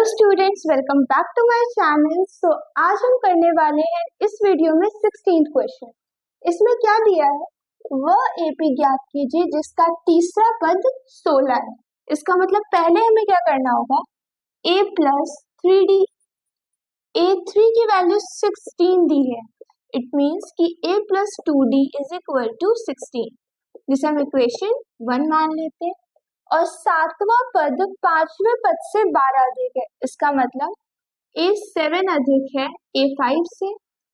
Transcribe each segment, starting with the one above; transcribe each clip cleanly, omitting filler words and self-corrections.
Hello students, welcome back to my channel. आज हम करने वाले हैं इस वीडियो में 16th क्वेश्चन। इसमें क्या दिया है, वह एपी ज्ञात कीजिए जिसका तीसरा पद 16 है। इसका मतलब पहले हमें क्या करना होगा, a प्लस 3d, a3 की वैल्यू 16 दी है, इट मीन्स कि a plus 2d is equal to 16, जिसे हम इक्वेशन 1 मान लेते हैं। और सातवां पद पांचवें पद से 12 अधिक है, इसका मतलब a7 अधिक है a5 से,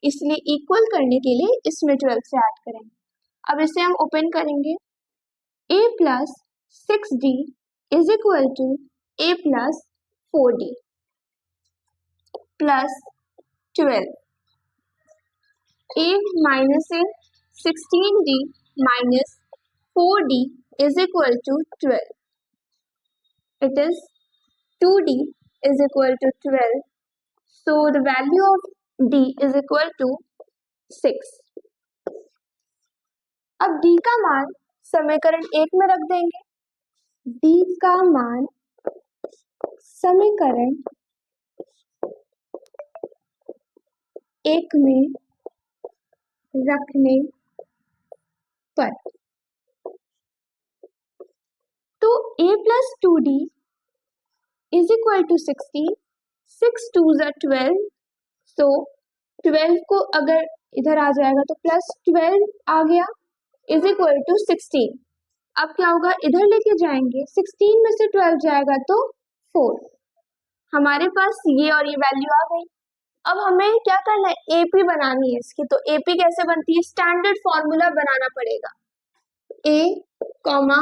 इसलिए इक्वल करने के लिए इसमें 12 से ऐड करेंगे। अब इसे हम ओपन करेंगे, a plus 6d is equal to a plus 4d plus 12, a minus a 16d minus 4d is equal to 12. It is 2d is equal to 12. So the value of d is equal to 6. अब d का मान समीकरण 1 में रख देंगे। d का मान समीकरण 1 में रखने पर तो a plus 2d is equal to 16, 6 2s are 12, so 12 को अगर इधर आ जाएगा तो प्लस 12 आ गया इज इक्वल टू 16। अब क्या होगा, इधर लेके जाएंगे, 16 में से 12 जाएगा तो 4, हमारे पास ये और ये वैल्यू आ गई। अब हमें क्या करना है, एपी बनानी है इसकी। तो एपी कैसे बनती है, स्टैंडर्ड फॉर्मूला बनाना पड़ेगा, a comma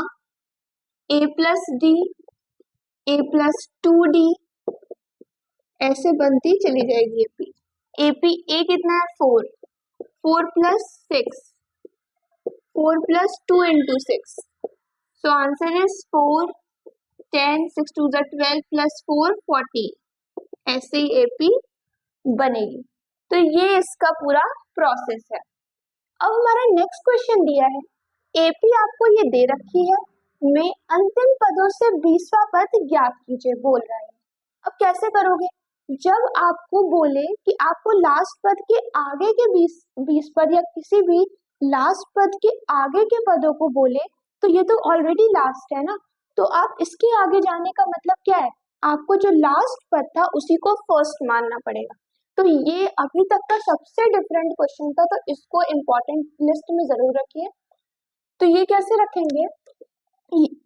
a plus D, a plus 2d, ऐसे बनती चली जाएगी एपी। एपी a कितना है 4, 4 plus 6, 4 plus 2 into 6, so answer is 4, 10, 6 2 12 plus 4 14, ऐसे ही एपी बनेगी। तो ये इसका पूरा प्रोसेस है। अब हमारा नेक्स्ट क्वेश्चन दिया है, एपी आपको ये दे रखी है, में अंतिम पदों से 20वां पद ज्ञात कीजिए बोल रहा है। अब कैसे करोगे, जब आपको बोले कि आपको लास्ट पद के आगे के 20 पद या किसी भी लास्ट पद के आगे के पदों को बोले, तो ये तो ऑलरेडी लास्ट है ना, तो आप इसके आगे जाने का मतलब क्या है, आपको जो लास्ट पद था उसी को फर्स्ट मानना पड़ेगा। तो ये अभी तक का सबसे डिफरेंट क्वेश्चन था, तो इसको इम्पोर्टेंट लिस्ट में जरूर रखिए। तो ये कैसे रखेंगे,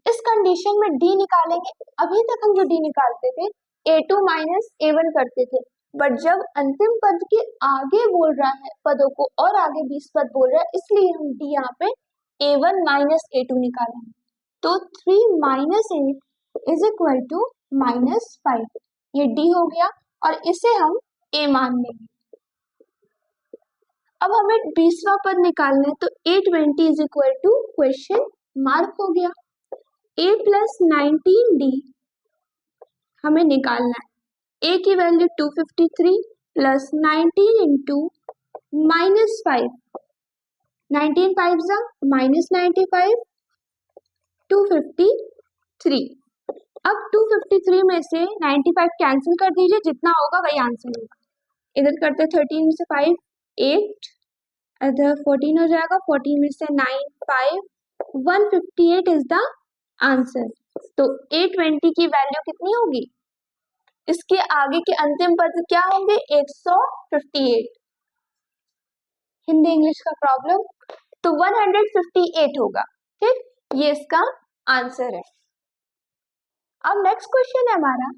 इस कंडीशन में डी निकालेंगे। अभी तक हम जो डी निकालते थे a2 माइनस a1 करते थे, बट जब अंतिम पद के आगे बोल रहा है पदों को और आगे 20 पद बोल रहा है, इसलिए हम डी यहाँ पे a1 माइनस a2 निकालेंगे। तो 3 minus 8 is equal to minus 5, ये डी हो गया और इसे हम a मान लेंगे। अब हमें 20वां पद निकालना है, तो a20 is equal to question mark हो गया। a प्लस 19d हमें निकालना है, a की वैल्यू 253 प्लस 19 इंटू माइनस 5, 19 5 जा माइनस 95, 253। अब 253 में से 95 कैंसिल कर दीजिए, जितना होगा वही आंसर होगा। इधर करते 13 में से 5 8, इधर 14 हो जाएगा, 14 में से 9 5, 158 इज द आंसर। तो a20 की वैल्यू कितनी होगी, इसके आगे के अंतिम पद क्या होंगे, 158। हिंदी इंग्लिश का प्रॉब्लम, तो 158 होगा। ठीक, ये इसका आंसर है। अब नेक्स्ट क्वेश्चन है हमारा,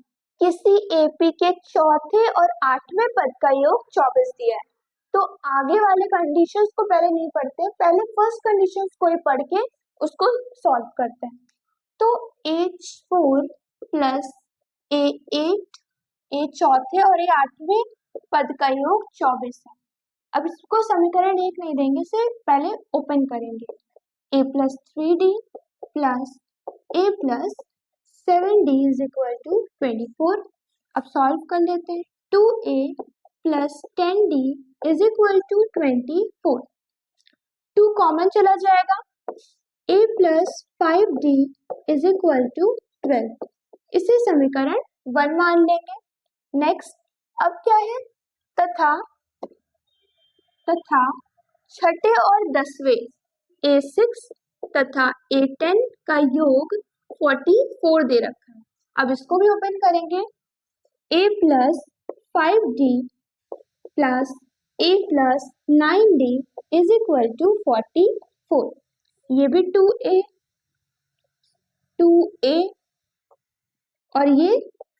किसी एपी के चौथे और 8वें पद का योग 24 दिया है। तो आगे वाले कंडीशंस को पहले नहीं पढ़ते, पहले फर्स्ट कंडीशंस को ही पढ़ के उसको सॉल्व करते हैं। तो h4 प्लस a8, ए चौथे और ए 8वें पद का योग 24 है। अब इसको समीकरण 1 नहीं देंगे, से पहले ओपन करेंगे, a plus 3d plus a plus 7d is equal to 24। अब सॉल्व कर लेते हैं, 2a plus 10d is equal to 24, 2 common चला जाएगा, a plus 5d is equal to 12, इसे समीकरण 1 मान लेंगे। नेक्स्ट अब क्या है, तथा छठे और 10वें A6 तथा A10 का योग 44 दे रखा है। अब इसको भी ओपन करेंगे, A plus 5D plus A plus 9D is equal to 44। ये भी 2A और ये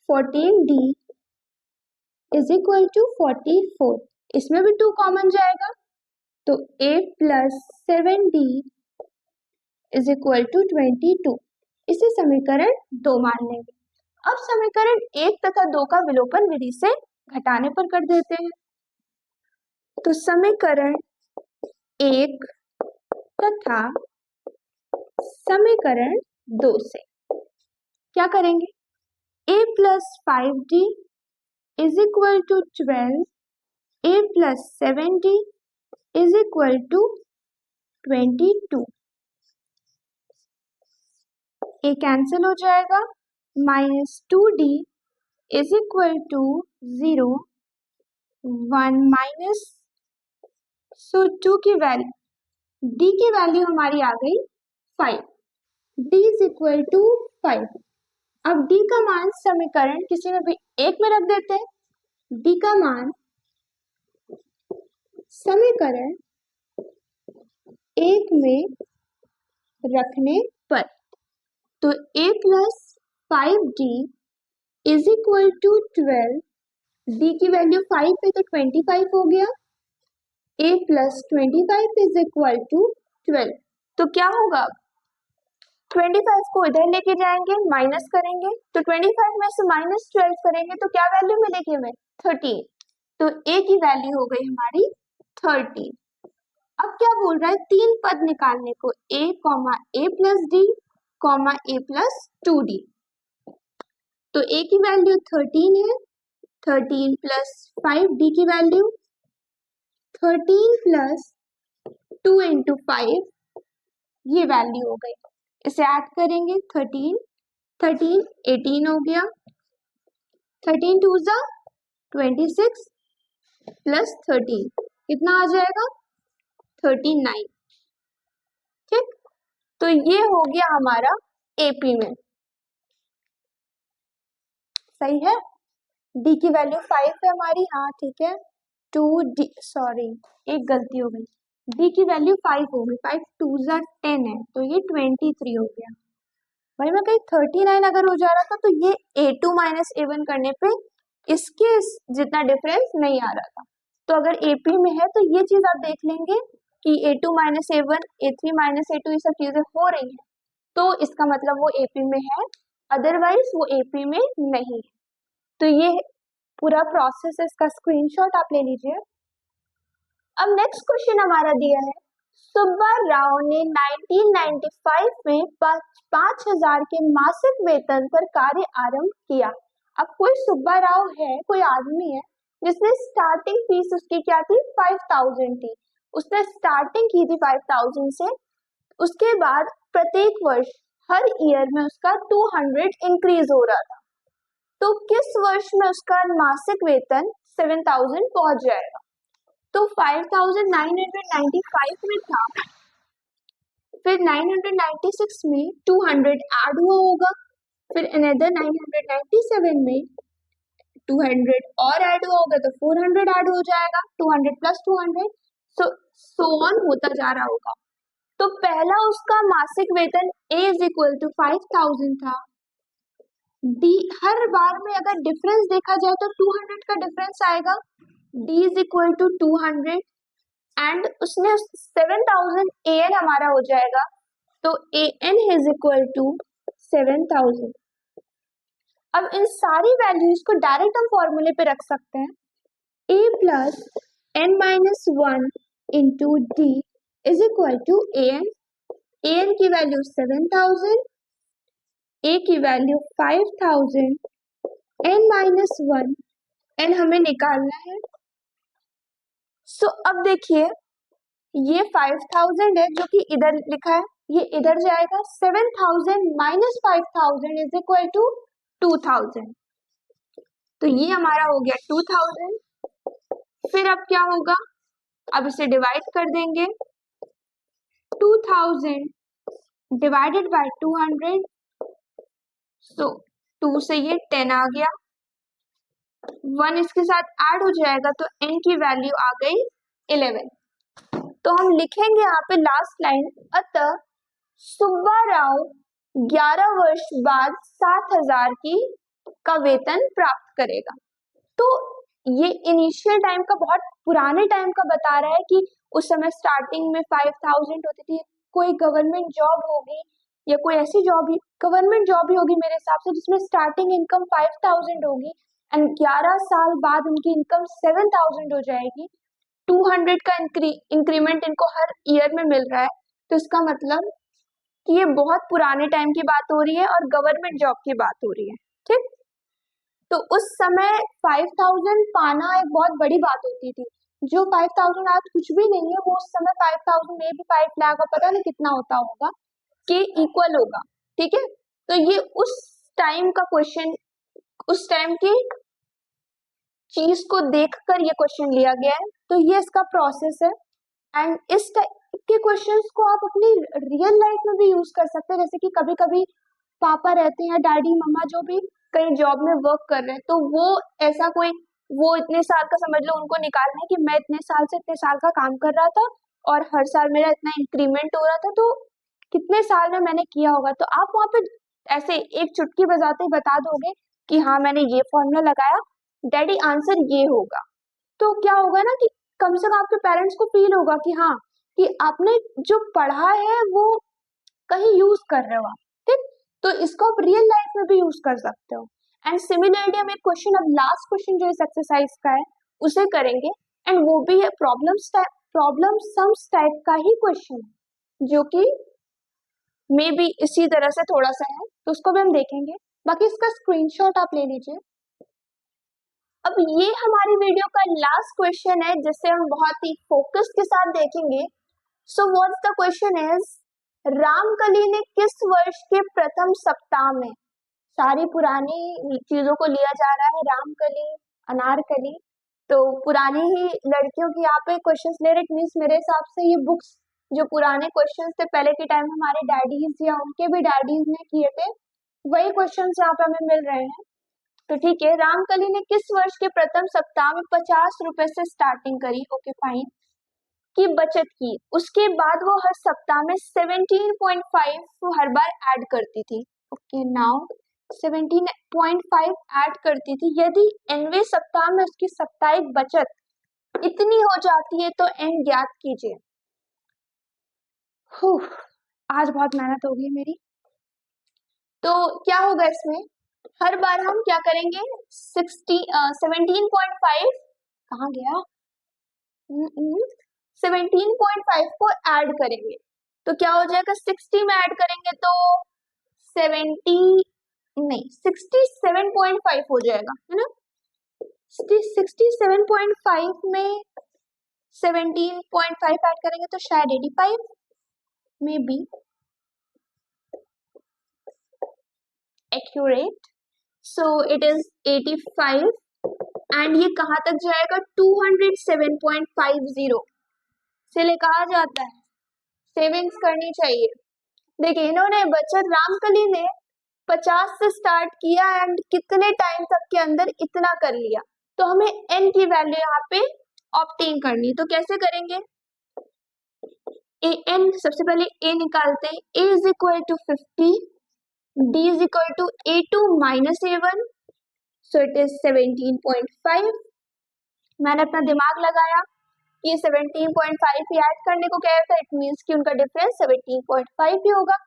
14D इज इक्वल टू 44। इसमें भी 2 कॉमन जाएगा तो A plus 7D is equal to 22। इसे समीकरण 2 मान लेंगे। अब समीकरण 1 तथा 2 का विलोपन विधि से घटाने पर कर देते हैं। तो समीकरण 1 तथा समीकरण 2 से क्या करेंगे, A plus 5D is equal to 12, A plus 7D is equal to 22। A cancel हो जाएगा, minus 2D is equal to 0, 1 minus, so 2 की वैल्यू, D की वैल्यू हमारी आ गई 5, D इज इक्वल टू 5। अब D का मान समीकरण किसी में भी एक में रख देते हैं। D का मान समीकरण एक में रखने पर तो A plus 5D is equal to 12, D की वैल्यू 5 है तो 25 हो गया, A plus 25 is equal to 12। तो क्या होगा, 25 को इधर लेके जाएंगे, माइनस करेंगे तो 25 में से माइनस 12 करेंगे तो क्या वैल्यू मिलेगी हमें, 13। तो A की वैल्यू हो गई हमारी 13। अब क्या बोल रहा है, 3 पद निकालने को, A plus D A plus 2D। तो A की वैल्यू 13 है, 13 प्लस 5D की वैल्यू 13 प्लस 2 इंटू 5, ये वैल्यू हो गई। इसे ऐड करेंगे, 13 18 हो गया, 13 टू जा 26 प्लस 13 कितना आ जाएगा, 39। ठीक, तो ये हो गया हमारा AP में, सही है। D की वैल्यू 5 है हमारी, हाँ ठीक है, 2D, सॉरी एक गलती हो गई, D की वैल्यू 5 हो गई, 5 टू जा 10 है तो ये 23 हो गया। भाई मैं कहीं 39 अगर हो जा रहा था तो ये A2 माइनस A1 करने पे इसके जितना डिफरेंस नहीं आ रहा था। तो अगर AP में है तो ये चीज आप देख लेंगे कि A2 minus A1, A3 minus A2 ये सब चीजें हो रही हैं तो इसका मतलब वो AP में है, अदरवाइज वो AP में नहीं है। तो ये पूरा प्रोसेस है, इसका स्क्रीनशॉट आप ले लीजिए। अब नेक्स्ट क्वेश्चन हमारा दिया है, सुब्बा राव ने 1995 में 5,000 के मासिक वेतन पर कार्य आरंभ किया। अब कोई सुब्बा राव है, कोई आदमी है जिसने स्टार्टिंग फीस उसकी क्या थी, 5,000 थी। उसने स्टार्टिंग की थी 5,000 से, उसके बाद प्रत्येक वर्ष हर ईयर में उसका 200 इंक्रीज हो रहा था। तो किस वर्ष में उसका मासिक वेतन 7,000 पहुंच जाएगा। तो 5,995 में था, फिर 996 में 200 ऐड हुआ होगा, फिर अनदर 997 में 200 और ऐड हुआ होगा तो 400 ऐड हो जाएगा, 200 प्लस 200, सो ऑन होता जा रहा होगा। तो पहला उसका मासिक वेतन A इज इक्वल टू 5,000 था। D हर बार में अगर डिफरेंस देखा जाए तो 200 का डिफरेंस आएगा, D is equal to 200 and उसने 7,000 AN हमारा हो जाएगा, तो AN इज इक्वल टू 7,000। अब इन सारी वैल्यूज को डायरेक्ट हम फॉर्मूले पे रख सकते हैं, A plus N minus 1 into D is equal to AN। AN की वैल्यू 7,000, A की वैल्यू 5,000, N माइनस 1, N हमें निकालना है। सो अब देखिए ये 5,000 है जो कि इधर लिखा है, ये इधर जाएगा, 7,000 माइनस 5,000 इज इक्वल टू 2,000। तो ये हमारा हो गया 2000। फिर अब क्या होगा, अब इसे डिवाइड कर देंगे, 2000 डिवाइडेड बाय 200, सो 2 से ये 10 आ गया, 1 इसके साथ ऐड हो जाएगा तो n की वैल्यू आ गई 11। तो हम लिखेंगे यहाँ पे लास्ट लाइन, अतः सुब्बा राव 11 वर्ष बाद 7000 की का वेतन प्राप्त करेगा। तो ये इनिशियल टाइम का, बहुत पुराने टाइम का बता रहा है कि उस समय स्टार्टिंग में 5000 होती थी। कोई गवर्नमेंट जॉब होगी या कोई ऐसी जॉब ही, गवर्नमेंट जॉब ही होगी मेरे हिसाब से, जिसमें स्टार्टिंग इनकम 5000 होगी एंड 11 साल बाद उनकी इनकम 7000 हो जाएगी। 200 का इंक्रीमेंट इनको हर ईयर में मिल रहा है। तो इसका मतलब कि ये बहुत पुराने टाइम की बात हो रही है और गवर्नमेंट जॉब की बात हो रही है। ठीक, तो उस समय 5000 पाना एक बहुत बड़ी बात होती थी। जो 5000 आज कुछ भी नहीं है, वो उस समय 5000 में भी 5 लाख का पता नहीं कितना होता होगा के इक्वल होगा। ठीक है, तो ये उस टाइम का क्वेश्चन, उस टाइम की चीज को देखकर ये क्वेश्चन लिया गया है। तो ये इसका प्रोसेस है एंड इस टाइप के क्वेश्चंस को आप अपनी रियल लाइफ में भी यूज कर सकते हैं। जैसे कि कभी कभी पापा रहते हैं, डैडी मम्मा जो भी कहीं जॉब में वर्क कर रहे हैं, तो वो ऐसा कोई, वो इतने साल का समझ लो उनको निकालना है कि मैं इतने साल से इतने साल का काम कर रहा था और हर साल मेरा इतना इंक्रीमेंट हो रहा था, तो कितने साल में मैंने किया होगा। तो आप वहां पे ऐसे एक चुटकी बजाते ही बता दोगे कि हाँ मैंने ये फॉर्मूला लगाया, डैडी आंसर ये होगा। तो क्या होगा ना कि कम से कम आपके पेरेंट्स को फील होगा कि हाँ, कि आपने जो पढ़ा है वो कहीं यूज कर रहे हो आप। ठीक, तो इसको आप रियल लाइफ में भी यूज कर सकते हो। एंड सिमिलरली हम एक क्वेश्चन, अब लास्ट क्वेश्चन जो इस एक्सरसाइज का है उसे करेंगे एंड वो भी है प्रॉब्लम सम्स टाइप का ही क्वेश्चन, जो कि मे बी इसी तरह से थोड़ा सा है, तो उसको भी हम देखेंगे। बाकी इसका स्क्रीनशॉट आप ले लीजिए। अब ये हमारी वीडियो का लास्ट क्वेश्चन है जिससे हम बहुत ही फोकस के साथ देखेंगे। So what's the question is, Ramkali ने किस वर्ष के प्रथम सप्ताह में, सारी पुरानी चीजों को लिया जा रहा है, रामकली, अनारकली, तो पुरानी ही लड़कियों की यहाँ पे क्वेश्चंस ले रहे। मीन्स मेरे हिसाब से ये बुक्स जो पुराने क्वेश्चंस थे पहले के टाइम हमारे डैडीज या उनके भी डैडीज ने किए थे, वही क्वेश्चंस यहाँ पे हमें मिल रहे हैं। तो ठीक है, रामकली ने किस वर्ष के प्रथम सप्ताह में 50 रुपए से स्टार्टिंग करी, ओके फाइन, की बचत की। उसके बाद वो हर सप्ताह में 17.5 हर बार ऐड करती थी। ओके, नाउ 17.5 ऐड करती थी। यदि nवें सप्ताह में उसकी साप्ताहिक बचत इतनी हो जाती है तो n ज्ञात कीजिए। आज बहुत मेहनत हो गई मेरी। तो क्या होगा इसमें, हर बार हम क्या करेंगे, 17.5 कहाँ गया, 17.5 को ऐड करेंगे तो क्या हो जाएगा, 60 में ऐड करेंगे तो 70 नहीं 67.5 हो जाएगा, है ना। 67.5 में 17.5 ऐड करेंगे तो शायद 85 में be accurate. So it is 85 and ये कहाँ तक जाएगा, 207.50 से ले कहा जाता है सेविंग्स करनी चाहिए। देखिए इन्होंने बचत, रामकली ने 50 से स्टार्ट किया एंड कितने टाइम तक के अंदर इतना कर लिया, तो हमें n की वैल्यू यहाँ पे ऑब्टेन करनी। तो कैसे करेंगे, an सबसे पहले a निकालते हैं, a is equal to 50, d is equal to a2 minus a1, so it is 17.5। मैंने अपना दिमाग लगाया, ये 17.5 ही ऐड करने को कह रहा था, इट मीन्स कि उनका डिफरेंस 17.5 ही होगा।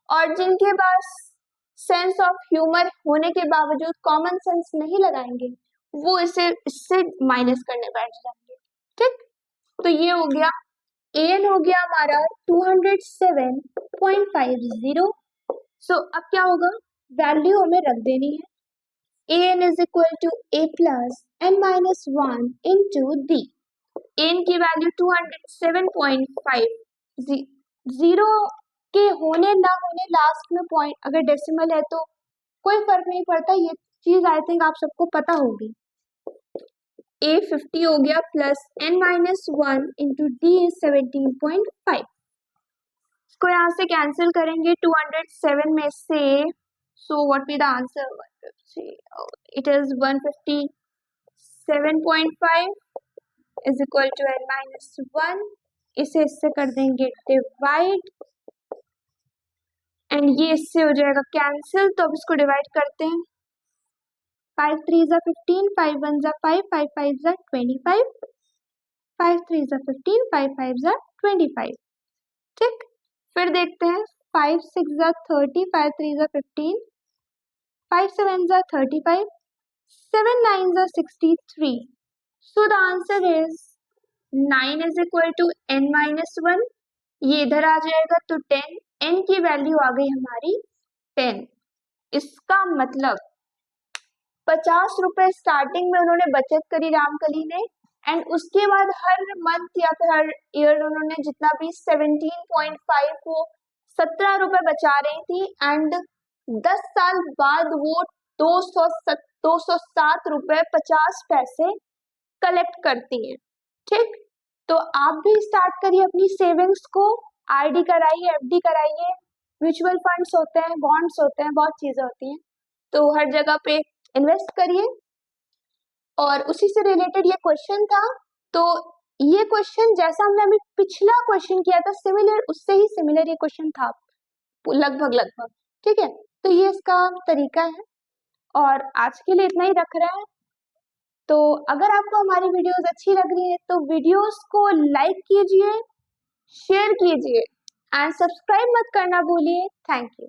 और जिनके पास सेंस ऑफ ह्यूमर होने के बावजूद कॉमन सेंस नहीं लगाएंगे, वो इससे माइनस करने बैठ जाएंगे। ठीक, तो ये हो गया, an हो गया हमारा 207.50। सो अब क्या होगा, वैल्यू हमें रख देनी है, an is equal to a plus n minus 1 into d। n की वैल्यू 207.5, जीरो के होने ना होने लास्ट में पॉइंट, अगर डेसिमल है तो कोई फर्क नहीं पड़ता, ये चीज आई थिंक आप सबको पता होगी। a 50 हो गया plus n-1 into d is 17.5। इसको यहाँ से कैंसिल करेंगे 207 में से, so what be the answer, it is 157.5 is equal to n-1। इसे इससे कर देंगे डिवाइड एंड ये इससे हो जाएगा कैंसिल, तो अब इसको डिवाइड करते हैं। 5 3 जा 15, 5 1 जा 5, 5 5 जा 25, 5 3 जा 15, 5 5 जा 25। ठीक, फिर देखते हैं 5 6 जा 30, 5 3 जा 15, 5 7 जा 35, 7 9 जा 63। So the answer is 9 is equal to n-1। ये इधर आ जाएगा तो 10, n की वैल्यू आ गई हमारी 10। इसका मतलब 50 रुपए स्टार्टिंग में उन्होंने बचत करी रामकली ने, एंड उसके बाद हर मंथ या फिर हर ईयर उन्होंने जितना भी 17.5 को 17 रुपए बचा रही थी, एंड 10 साल बाद वो 207 रुपए 50 पैसे कलेक्ट करती हैं। ठीक, तो आप भी स्टार्ट करिए अपनी सेविंग्स को, आरडी कराइए, एफडी कराइए, म्यूचुअल फंड्स होते हैं, बॉन्ड्स होते हैं, बहुत चीजें होती हैं, तो हर जगह पे इन्वेस्ट करिए। और उसी से रिलेटेड ये क्वेश्चन था, तो ये क्वेश्चन जैसा हमने अभी पिछला क्वेश्चन किया था सिमिलर, उससे ही सिमिलर ये क्वेश्चन था लगभग। ठीक है, तो ये इसका तरीका है, और आज के लिए इतना ही रख रहे हैं। तो अगर आपको हमारी वीडियोस अच्छी लग रही है तो वीडियोस को लाइक कीजिए, शेयर कीजिए एंड सब्सक्राइब मत करना भूलिए। Thank you.